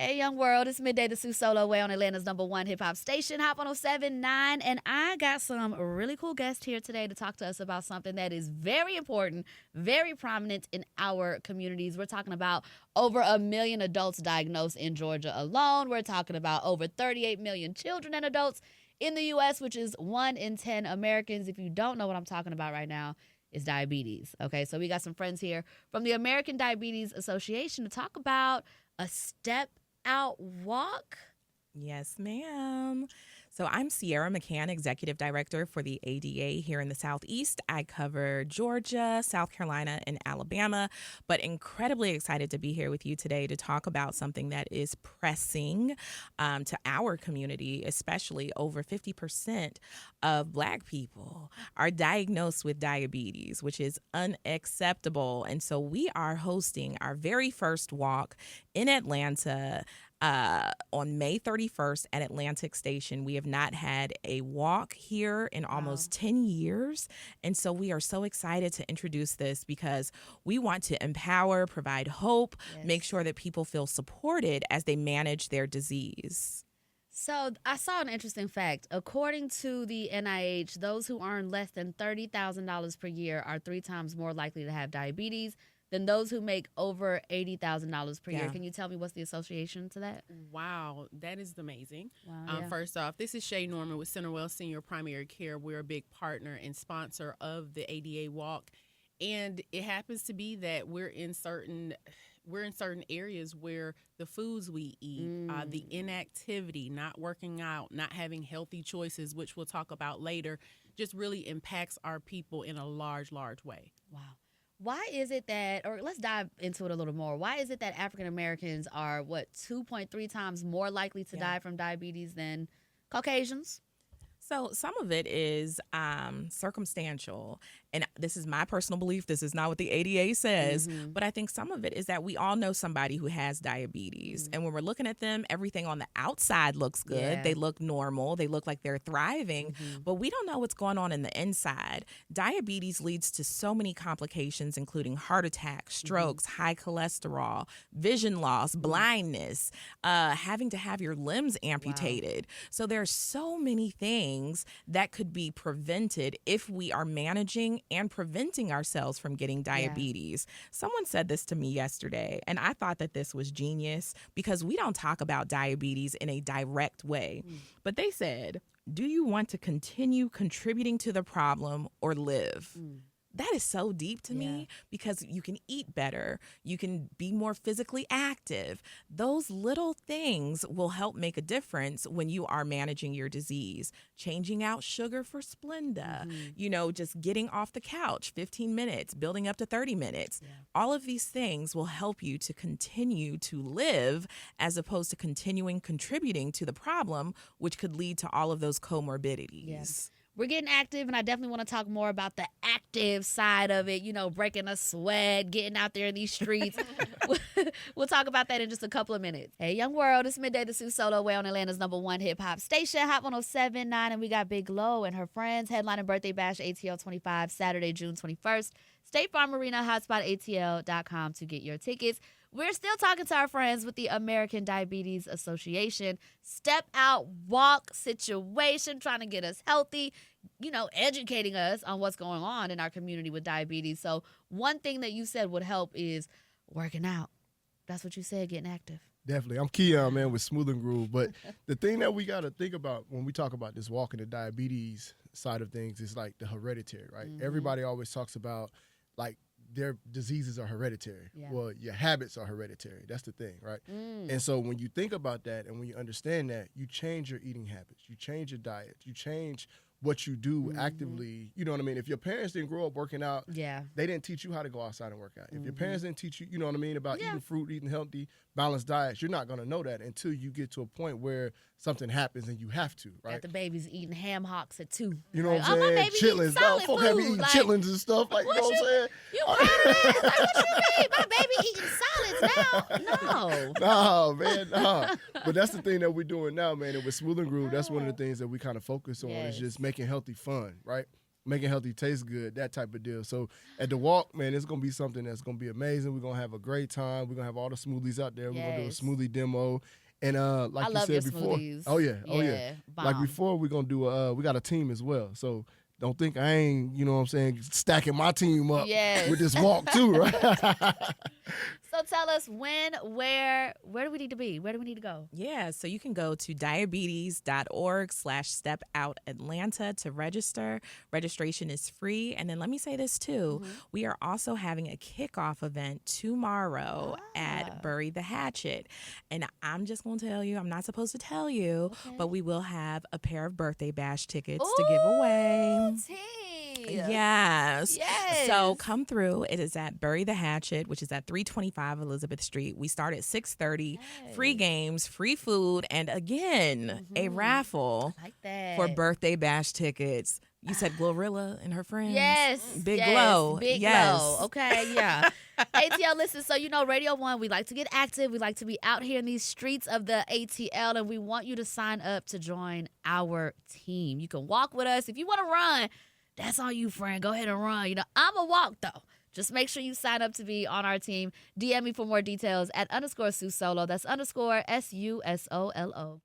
Hey, young world, it's Midday the Sue Solo Way on Atlanta's #1 hip-hop station, Hop 107.9, and I got some really cool guests here today to talk to us about something that is very important, very prominent in our communities. We're talking about over 1 million adults diagnosed in Georgia alone. We're talking about over 38 million children and adults in the U.S., which is 1 in 10 Americans. If you don't know what I'm talking about right now, is diabetes. Okay, so we got some friends here from the American Diabetes Association to talk about a step out walk. Yes, ma'am. So I'm Ciarra McCann, Executive Director for the ADA here in the Southeast. I cover Georgia, South Carolina, and Alabama, but incredibly excited to be here with you today to talk about something that is pressing to our community, especially over 50% of Black people are diagnosed with diabetes, which is unacceptable. And so we are hosting our very first walk in Atlanta on May 31st at Atlantic Station. We have not had a walk here in almost 10 years. And so we are so excited to introduce this because we want to empower, provide hope, make sure that people feel supported as they manage their disease. So I saw an interesting fact. According to the NIH, those who earn less than $30,000 per year are 3 times more likely to have diabetes than those who make over $80,000 per year. Can you tell me what's the association to that? Wow, that is amazing. Wow, First off, this is Shay Norman with Centerwell Senior Primary Care. We're a big partner and sponsor of the ADA Walk. And it happens to be that we're in certain areas where the foods we eat, the inactivity, not working out, not having healthy choices, which we'll talk about later, just really impacts our people in a large way. Wow. Why is it that, or let's dive into it a little more. Why is it that African Americans are, 2.3 times more likely to die from diabetes than Caucasians? So some of it is circumstantial, and this is my personal belief. This is not what the ADA says, but I think some of it is that we all know somebody who has diabetes, and when we're looking at them, everything on the outside looks good. Yeah. They look normal. They look like they're thriving, but we don't know what's going on in the inside. Diabetes leads to so many complications, including heart attacks, strokes, high cholesterol, vision loss, blindness, having to have your limbs amputated. So there are so many things that could be prevented if we are managing and preventing ourselves from getting diabetes. Someone said this to me yesterday, and I thought that this was genius because we don't talk about diabetes in a direct way. But they said, do you want to continue contributing to the problem or live? That is so deep to me because you can eat better. You can be more physically active. Those little things will help make a difference when you are managing your disease. Changing out sugar for Splenda, just getting off the couch 15 minutes, building up to 30 minutes. All of these things will help you to continue to live as opposed to continuing contributing to the problem, which could lead to all of those comorbidities. We're getting active, and I definitely want to talk more about the active side of it, breaking a sweat, getting out there in these streets. We'll talk about that in just a couple of minutes. Hey, young world, it's Midday the Sue Solo Way on Atlanta's #1 hip-hop station, Hot 107.9, and we got Big Lo and her friends headlining Birthday Bash ATL 25 Saturday, June 21st. State Farm Arena, HOTSPOTATL.com to get your tickets. We're still talking to our friends with the American Diabetes Association. Step out, walk situation, trying to get us healthy, educating us on what's going on in our community with diabetes. So one thing that you said would help is working out. That's what you said, getting active. Definitely. I'm Keon, man, with Smooth and Groove. But the thing that we got to think about when we talk about this walking the diabetes side of things is like the hereditary, right? Everybody always talks about like their diseases are hereditary. Well, your habits are hereditary. That's the thing, right? And so when you think about that and when you understand that, you change your eating habits, you change your diet, you change what you do actively. You know what I mean? If your parents didn't grow up working out, they didn't teach you how to go outside and work out. If your parents didn't teach you, you know what I mean, about eating fruit, eating healthy, balanced diets, you're not going to know that until you get to a point where something happens and you have to, right? Got the babies eating ham hocks at 2. You know what I'm saying? My baby Chitlins. solid Folk have me eating chitlins and stuff. Like, you know what I'm saying? You proud of that? Like, what you mean? My baby eating solids now? No. No, man, no. But that's the thing that we're doing now, man. And with Smooth and Groove, that's one of the things that we kind of focus on is just making healthy fun, right? making healthy taste good, that type of deal. So at the walk, man, it's going to be something that's going to be amazing. We're going to have a great time. We're going to have all the smoothies out there. We're going to do a smoothie demo. And like I you love said your before, smoothies. oh yeah. Like Bomb. before, we're gonna do we got a team as well. So don't think I ain't, you know what I'm saying, stacking my team up with this walk too, right? So tell us when, where do we need to be? Where do we need to go? Yeah, so you can go to diabetes.org/StepOutAtlanta to register. Registration is free. And then let me say this too. We are also having a kickoff event tomorrow at Bury the Hatchet. And I'm just going to tell you, I'm not supposed to tell you, but we will have a pair of birthday bash tickets to give away. Yes. So come through. It is at Bury the Hatchet, which is at 325 Elizabeth Street. We start at 6:30. Free games, free food, and again, a raffle for birthday bash tickets. You said Glorilla and her friends? Yes. Big Glow. Big Glow. Okay, yeah. ATL, listen, so you know Radio 1, we like to get active. We like to be out here in these streets of the ATL, and we want you to sign up to join our team. You can walk with us. If you want to run, that's on you, friend. Go ahead and run. You know, I'm a walk, though. Just make sure you sign up to be on our team. DM me for more details at _Susolo. That's _SUSOLO.